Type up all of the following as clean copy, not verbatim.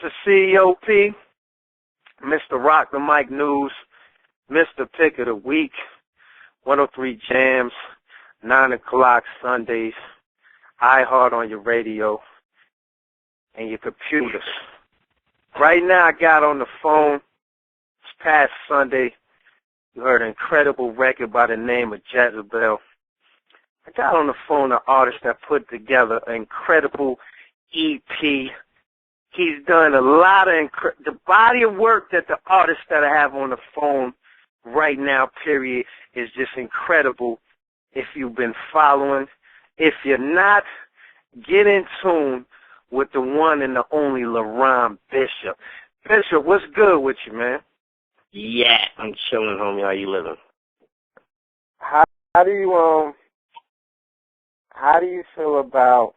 is CEOP, Mr. Rock the Mic News, Mr. Pick of the Week, 103 Jams, 9 o'clock Sundays, iHeart on your radio and your computers. Right now I got on the phone, this past Sunday, you heard an incredible record by the name of Jezebel. I got on the phone an artist that put together an incredible EP. He's done a lot of the body of work that the artist that I have on the phone right now, period, is just incredible. If you've been following, if you're not, get in tune with the one and the only LaRon Bishop. Bishop, what's good with you, man? Yeah, I'm chilling, homie. How you living? How do you feel about,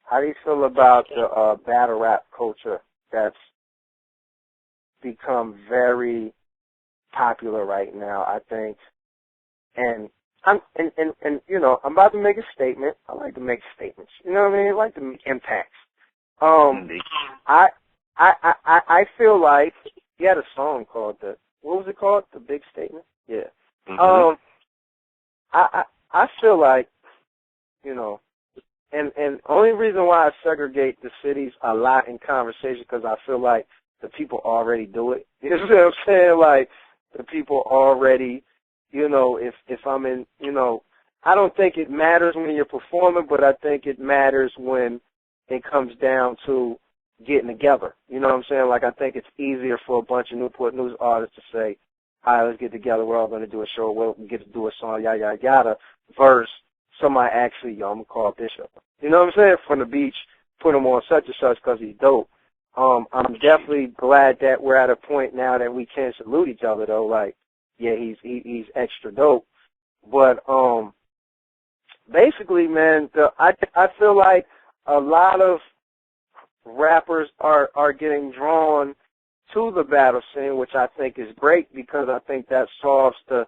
how do you feel about the battle rap culture that's become very popular right now, I think? And I'm about to make a statement. I like to make statements. You know what I mean? I like to make impacts. I feel like he had a song called what was it called? The Big Statement? Yeah. Mm-hmm. I feel like, and only reason why I segregate the cities a lot in conversation because I feel like the people already do it. You know what I'm saying? Like, the people already, if I'm in, I don't think it matters when you're performing, but I think it matters when it comes down to getting together. You know what I'm saying? Like, I think it's easier for a bunch of Newport News artists to say, all right, let's get together. We're all going to do a show. We'll get to do a song, yada, yada, yada, versus somebody actually, I'm going to call Bishop. You know what I'm saying? From the beach, put him on such and such because he's dope. I'm definitely glad that we're at a point now that we can salute each other, though. Like, yeah, he's extra dope. But basically, man, I feel like a lot of rappers are getting drawn to the battle scene, which I think is great because I think that solves the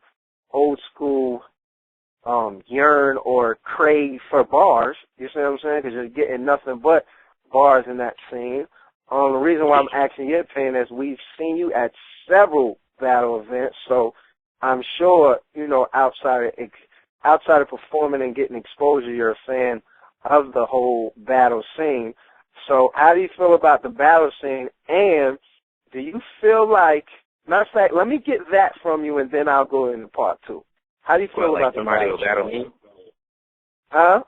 old school yearn or crave for bars. You see what I'm saying? Because you're getting nothing but bars in that scene. The reason why I'm asking your opinion is we've seen you at several battle events, so I'm sure, outside of performing and getting exposure, you're a fan of the whole battle scene. So how do you feel about the battle scene, and do you feel like, matter of fact, let me get that from you, and then I'll go into part two. How do you feel about the battle scene? Huh?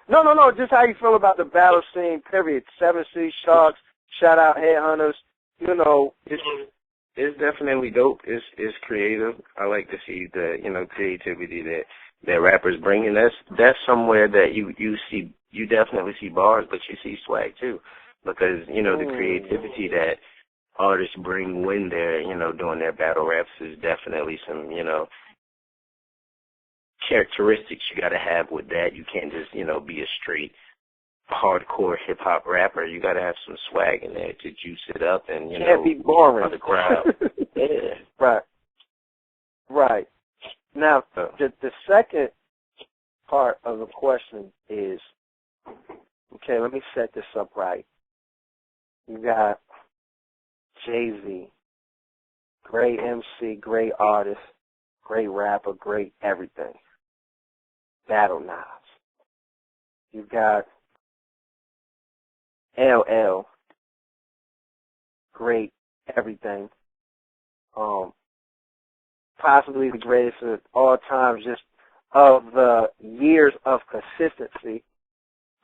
No, just how you feel about the battle scene, period. 7C Sharks, shout out Headhunters, It's definitely dope. It's creative. I like to see the, creativity that rappers bring, and that's somewhere that you definitely see bars, but you see swag too, because, the creativity that artists bring when they're, doing their battle raps is definitely some, characteristics you got to have with that. You can't just, be a straight hardcore hip-hop rapper. You got to have some swag in there to juice it up and, can't be boring. The crowd. Yeah. Right. Now, the second part of the question is, okay, let me set this up right. You got Jay-Z, great MC, great artist, great rapper, great everything. Battle Knives. You got LL, great everything. Possibly the greatest of all time, just of the years of consistency.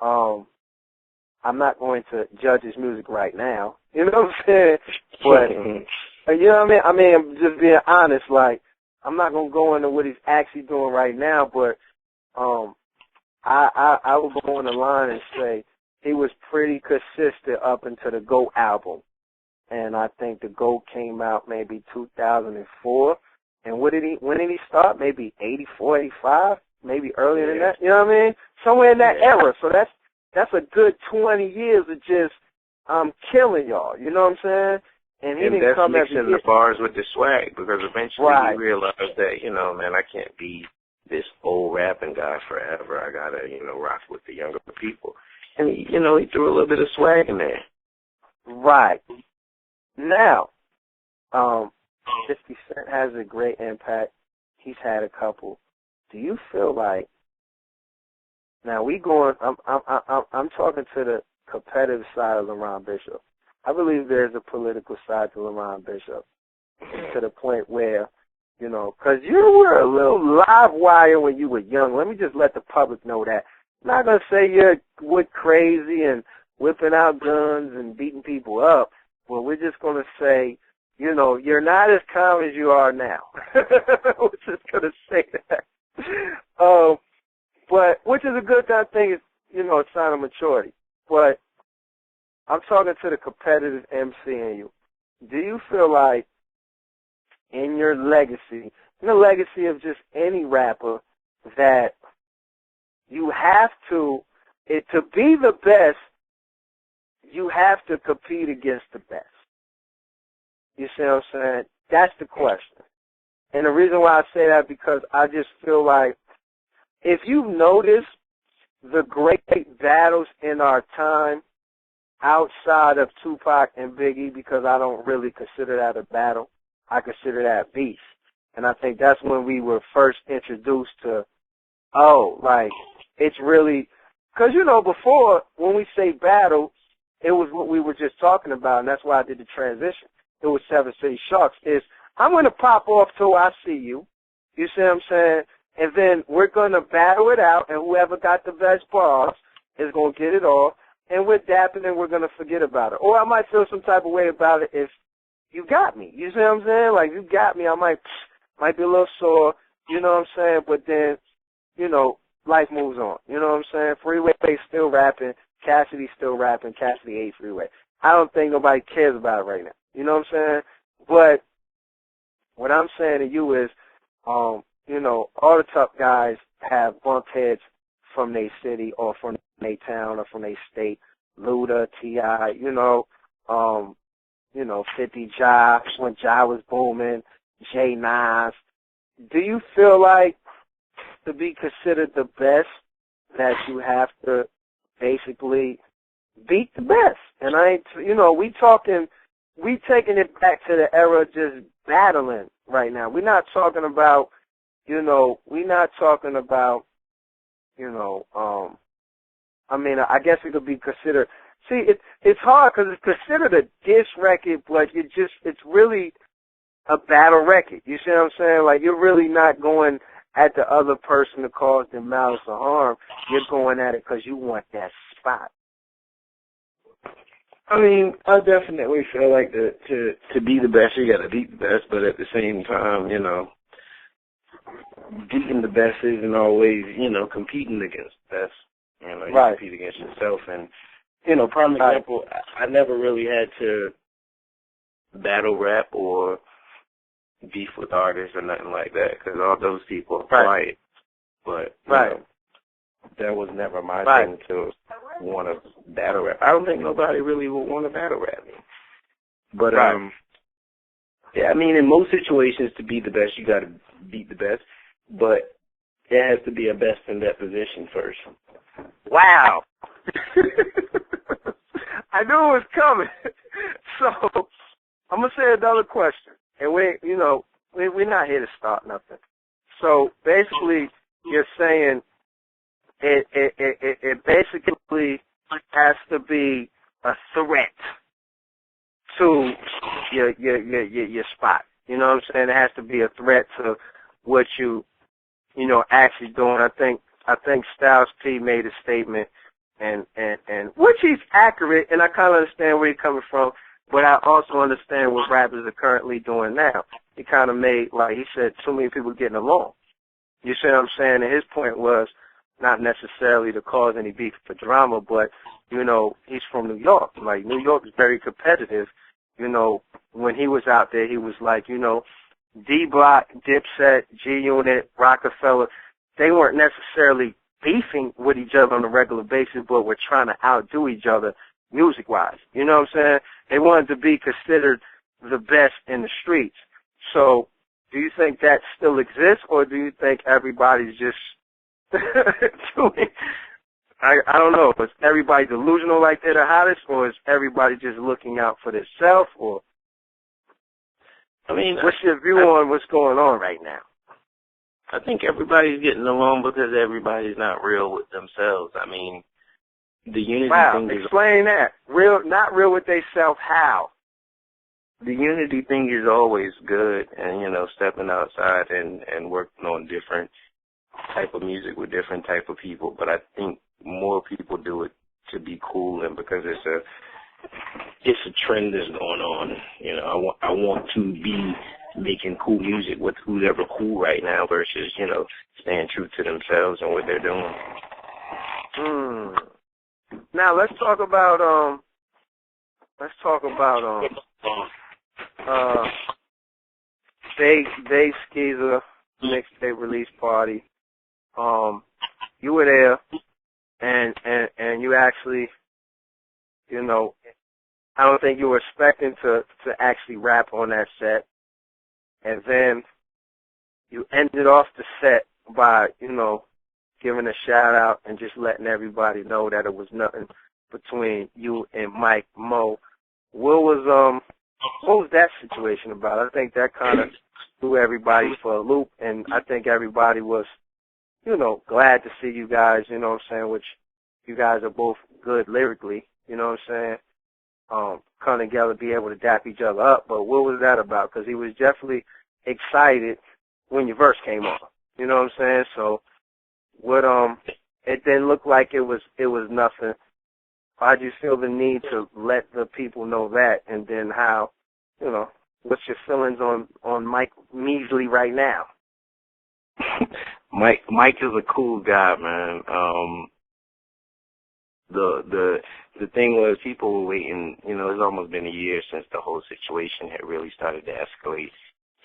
I'm not going to judge his music right now. You know what I'm saying? But, you know what I mean? I'm just being honest. Like, I'm not going to go into what he's actually doing right now, but I will go on the line and say he was pretty consistent up until the GOAT album. And I think the GOAT came out maybe 2004. And when did he start? Maybe 84, 85? Maybe earlier than that. You know what I mean? Somewhere in that era. So that's a good 20 years of just killing y'all. You know what I'm saying? And he didn't come mixing the bars with the swag, because eventually he realized that, man, I can't be this old rapping guy forever. I gotta, rock with the younger people. and he threw a little bit of swag in there. Right. Now, 50 Cent has a great impact. He's had a couple. Do you feel like, now I'm talking to the competitive side of LaRon Bishop. I believe there's a political side to LaRon Bishop, to the point where, because you were a little live wire when you were young. Let me just let the public know that. I'm not going to say you went crazy and whipping out guns and beating people up. Well, we're just going to say, you're not as calm as you are now. We're just going to say that. But, which is a good thing. I think it's, a sign of maturity. But I'm talking to the competitive MC in you. Do you feel like in your legacy, in the legacy of just any rapper, that you have to be the best, you have to compete against the best? You see what I'm saying? That's the question. And the reason why I say that, because I just feel like, if you notice the great battles in our time outside of Tupac and Biggie, because I don't really consider that a battle, I consider that beef. And I think that's when we were first introduced to, it's really, because, before, when we say battle, it was what we were just talking about, and that's why I did the transition. It was Seven City Sharks. I'm going to pop off till I see you. You see what I'm saying? And then we're going to battle it out, and whoever got the best bars is going to get it off, and we're dapping and we're going to forget about it. Or I might feel some type of way about it if you got me. You see what I'm saying? Like, you got me, I might be a little sore, you know what I'm saying? But then, life moves on. You know what I'm saying? Freeway's still rapping. Cassidy's still rapping. Cassidy ate Freeway. I don't think nobody cares about it right now. You know what I'm saying? But what I'm saying to you is, all the tough guys have bumped heads from their city or from their town or from their state. Luda, T.I., 50 Ja, when Ja was booming, J Nas. Do you feel like to be considered the best that you have to basically beat the best? And we taking it back to the era of just battling right now. We're not talking about, I guess it could be considered. See, it's hard because it's considered a diss record, but it's really a battle record. You see what I'm saying? Like, you're really not going at the other person to cause them malice or harm. You're going at it because you want that spot. I definitely feel like to be the best, you got to beat the best, but at the same time, beating the best isn't always, competing against the best. You right. Compete against yourself. And, prime example, I never really had to battle rap or beef with artists or nothing like that, because all those people are quiet. But, that was never my thing to want to battle rap. I don't think nobody really would want to battle rap me. But, in most situations, to be the best, you got to beat the best. But there has to be a best in that position first. Wow. I knew it was coming. So I'm going to say another question. And we're not here to start nothing. So basically, you're saying it basically has to be a threat to your spot. You know what I'm saying? It has to be a threat to what you actually doing. I think Styles P made a statement, and which he's accurate, and I kind of understand where he's coming from, but I also understand what rappers are currently doing now. He kind of made, like he said, too many people getting along. You see what I'm saying? And his point was not necessarily to cause any beef for drama, but, he's from New York. Like, New York is very competitive. When he was out there, he was like, D-Block, Dipset, G-Unit, Rockefeller, they weren't necessarily beefing with each other on a regular basis, but were trying to outdo each other music-wise. You know what I'm saying? They wanted to be considered the best in the streets. So do you think that still exists, or do you think everybody's just doing I don't know. Is everybody delusional like they're the hottest, or is everybody just looking out for themselves? Or I mean, what's your view on what's going on right now? I think everybody's getting along because everybody's not real with themselves. I mean, the unity thing is... Explain that. Real, not real with themselves, how? The unity thing is always good, and, you know, stepping outside and working on different type of music with different type of people. But I think more people do it to be cool and because it's a trend that's going on. You know, I want to be making cool music with whoever cool right now versus, you know, staying true to themselves and what they're doing. Now let's talk about Day Skeezer mixtape release party. You were there, and you actually, you know, I don't think you were expecting to actually rap on that set, and then you ended off the set by, you know, giving a shout out and just letting everybody know that it was nothing between you and Mike Mo. What was that situation about? I think that kind of threw everybody for a loop, and I think everybody was, you know, glad to see you guys, you know what I'm saying, which you guys are both good lyrically, you know what I'm saying, come together, be able to dap each other up. But what was that about? Because he was definitely excited when your verse came on, you know what I'm saying? So what, it didn't look like it was nothing. Why'd you feel the need to let the people know that? And then how, you know, what's your feelings on Mike Measley right now? Mike is a cool guy, man. The thing was, people were waiting. You know, it's almost been a year since the whole situation had really started to escalate,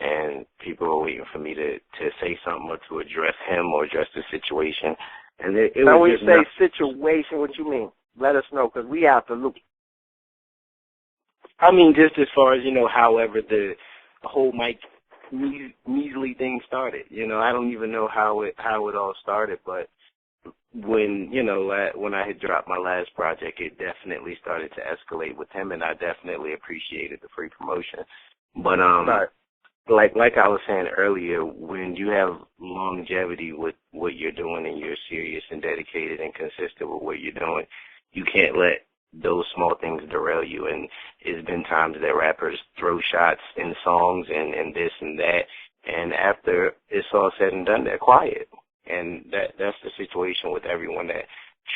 and people were waiting for me to say something or to address him or address the situation. And it now, was when you just say situation, what you mean? Let us know, because we have to look. I mean, just as far as, you know, however the whole Mike Measley thing started. You know, I don't even know how it all started, but when, you know, when I had dropped my last project, it definitely started to escalate with him, and I definitely appreciated the free promotion. But right. like I was saying earlier, when you have longevity with what you're doing and you're serious and dedicated and consistent with what you're doing, you can't let those small things derail you. And it's been times that rappers throw shots in songs and this and that, and after it's all said and done, they're quiet. And that's the situation with everyone that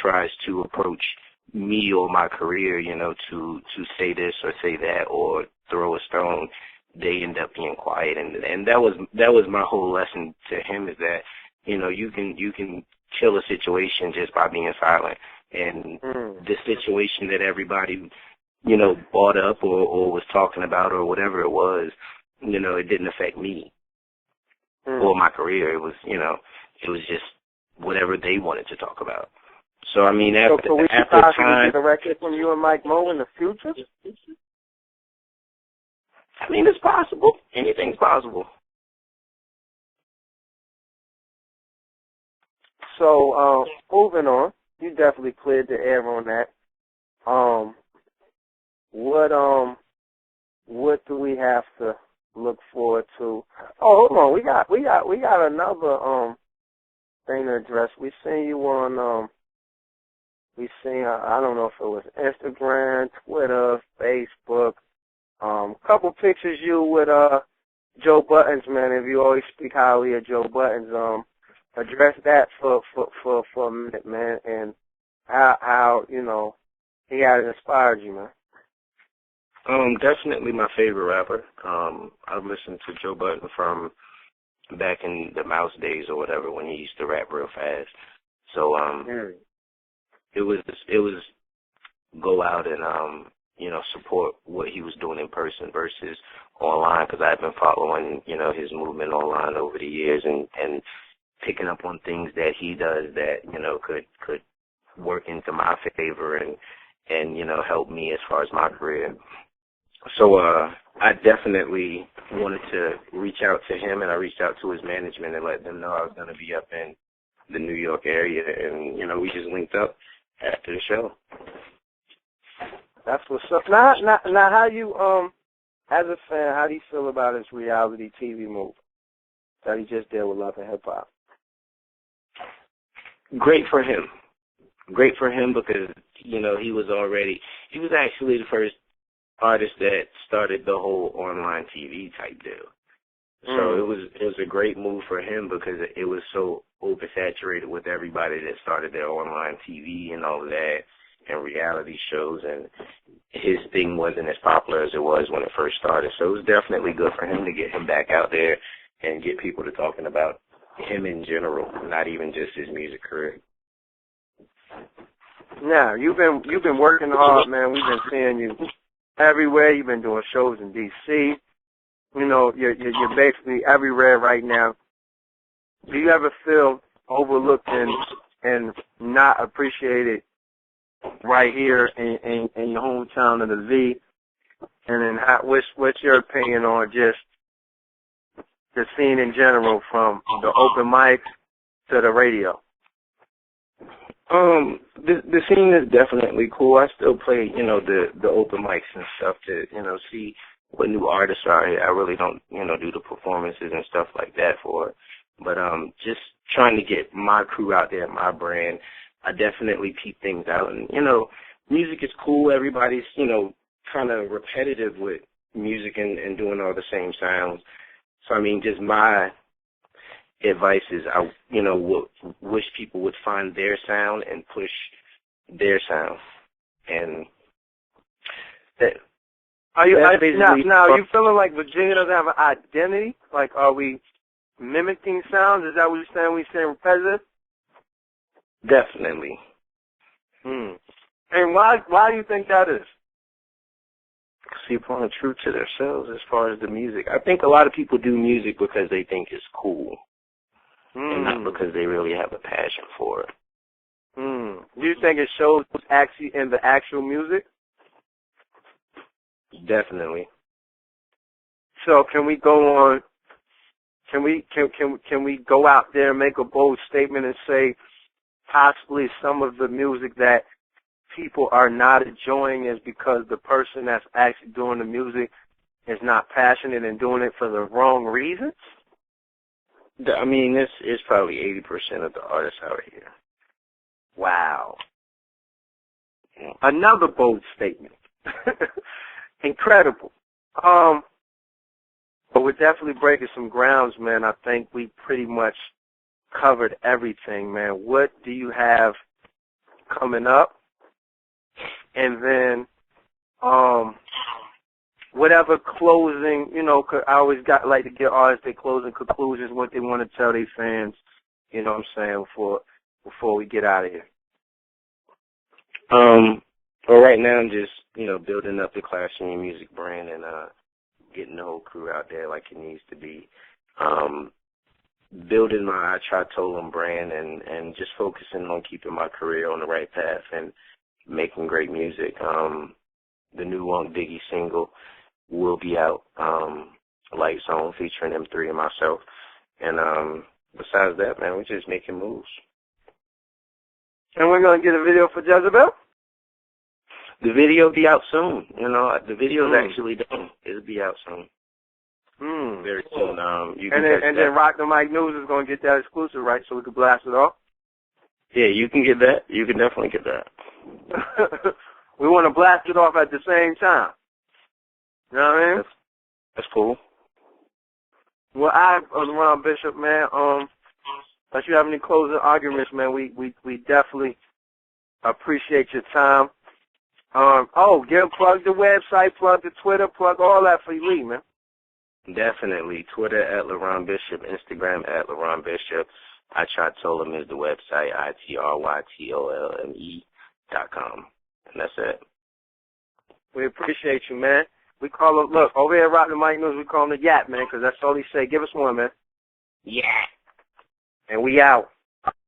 tries to approach me or my career, you know, to say this or say that or throw a stone. They end up being quiet, and that was my whole lesson to him, is that, you know, you can kill a situation just by being silent. And the situation that everybody, you know, brought up or was talking about or whatever it was, you know, it didn't affect me or my career. It was, you know, it was just whatever they wanted to talk about. So, I mean, after time, get a record from you and Mike Mo in the future? I mean, it's possible. Anything's possible. So, moving on, you definitely cleared the air on that. What do we have to look forward to? Oh, hold on, we got another thing to address. We seen you on I don't know if it was Instagram, Twitter, Facebook. Couple pictures you with Joe Buddens, man. If you always speak highly of Joe Buddens, address that for a minute, man, and how you know he had inspired you, man. Definitely my favorite rapper. I've listened to Joe Budden from back in the Mouse days or whatever, when he used to rap real fast. So it was go out and you know, support what he was doing in person versus online, because I've been following, you know, his movement online over the years and picking up on things that he does that, you know, could work into my favor and you know, help me as far as my career. So I definitely wanted to reach out to him, and I reached out to his management and let them know I was going to be up in the New York area, and, you know, we just linked up after the show. That's what's up. Now, how you, as a fan, how do you feel about his reality TV move that he just did with Love and Hip Hop? Great for him. Great for him because, you know, he was actually the first artist that started the whole online TV type deal. So it was a great move for him because it was so oversaturated with everybody that started their online TV and all of that and reality shows, and his thing wasn't as popular as it was when it first started. So it was definitely good for him to get him back out there and get people to talking about him in general, not even just his music career. Now, you've been working hard, man. We've been seeing you everywhere. You've been doing shows in D.C. You know, you're basically everywhere right now. Do you ever feel overlooked and not appreciated right here in your hometown of the V? And then what's your opinion on just the scene in general, from the open mics to the radio? The scene is definitely cool. I still play, you know, the open mics and stuff to, you know, see what new artists are here. I really don't, you know, do the performances and stuff like that for it. But just trying to get my crew out there, my brand, I definitely peep things out. And, you know, music is cool. Everybody's, you know, kind of repetitive with music and doing all the same sounds. So, I mean, just my advice is I, you know, wish people would find their sound and push their sound. And that. Are you feeling like Virginia doesn't have an identity? Like, are we mimicking sounds? Is that what you're saying? We saying repetitive? Definitely. And why do you think that is? Because people aren't true to themselves as far as the music. I think a lot of people do music because they think it's cool, and not because they really have a passion for it. Do you think it shows actually in the actual music? Definitely. So can we go on? Can we go out there and make a bold statement and say possibly some of the music that people are not enjoying is because the person that's actually doing the music is not passionate and doing it for the wrong reasons? I mean, this is probably 80% of the artists out here. Wow. Another bold statement. Incredible. But we're definitely breaking some grounds, man. I think we pretty much covered everything, man. What do you have coming up? And then whatever closing, you know, 'cause I always like to get artists their closing conclusions, what they want to tell their fans, you know what I'm saying, before we get out of here. Well, right now I'm just, you know, building up the Class Union Music brand and getting the whole crew out there like it needs to be. Building my I Try Told 'em brand and just focusing on keeping my career on the right path and making great music. The new Wonk Diggy single will be out, Light Zone, featuring M3 and myself. And besides that, man, we're just making moves. And we're going to get a video for Jezebel? The video will be out soon. You know, the video's actually done. It'll be out soon. Very soon. You can and then Rock the Mic News is going to get that exclusive, right, so we can blast it off? Yeah, you can get that. You can definitely get that. We want to blast it off at the same time. You know what I mean? That's cool. Well, LaRon Bishop, man, unless you have any closing arguments, man, we definitely appreciate your time. Plug the website, plug the Twitter, plug all that for you, man. Definitely. Twitter at LaRon Bishop, Instagram at LaRon Bishop. I Try Told 'em is the website, ITRYTOLME.com. And that's it. We appreciate you, man. We call him, look, over here at Rock the Mic News, we call him the Yap, man, because that's all he say. Give us one, man. Yeah. And we out.